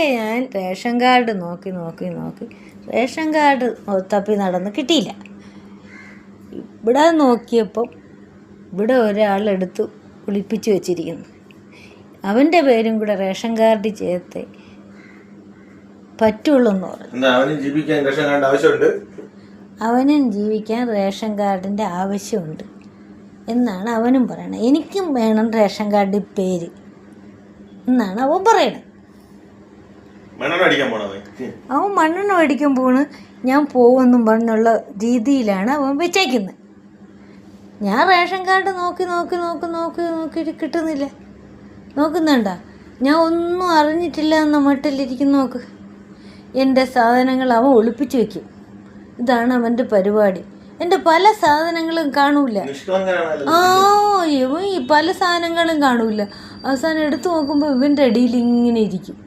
ഞാൻ ration card നോക്കി ration card തപ്പി നടന്ന് കിട്ടിയില്ല. ഇവിടെ നോക്കിയപ്പം ഇവിടെ ഒരാളെടുത്ത് ഒളിപ്പിച്ച് വെച്ചിരിക്കുന്നു. അവൻ്റെ പേരും കൂടെ റേഷൻ കാർഡിൽ ചേർത്ത് പറ്റുള്ളൂ എന്ന് പറഞ്ഞു. അവനും ജീവിക്കാൻ റേഷൻ കാർഡിൻ്റെ ആവശ്യമുണ്ട് എന്നാണ് അവനും പറയണത്. എനിക്കും വേണം റേഷൻ കാർഡിൽ പേര് എന്നാണ് അവൻ പറയണത്. അവൻ മണ്ണെണ്ണ മേടിക്കാൻ പോണ്, ഞാൻ പോകുമെന്നും പറഞ്ഞുള്ള രീതിയിലാണ് അവൻ വെച്ചേക്കുന്നത്. ഞാൻ റേഷൻ കാർഡ് നോക്കി കിട്ടുന്നില്ല. നോക്കുന്നുണ്ടാ, ഞാൻ ഒന്നും അറിഞ്ഞിട്ടില്ല എന്ന മട്ടിലിരിക്കുന്നു. നോക്ക്, എൻ്റെ സാധനങ്ങൾ അവൻ ഒളിപ്പിച്ച് വയ്ക്കും. ഇതാണ് അവൻ്റെ പരിപാടി. എൻ്റെ പല സാധനങ്ങളും കാണൂല. ഇവൻ ഈ പല സാധനങ്ങളും കാണൂല. അവസാനം എടുത്തു നോക്കുമ്പോൾ ഇവൻ്റെ അടിയിൽ ഇങ്ങനെ ഇരിക്കും.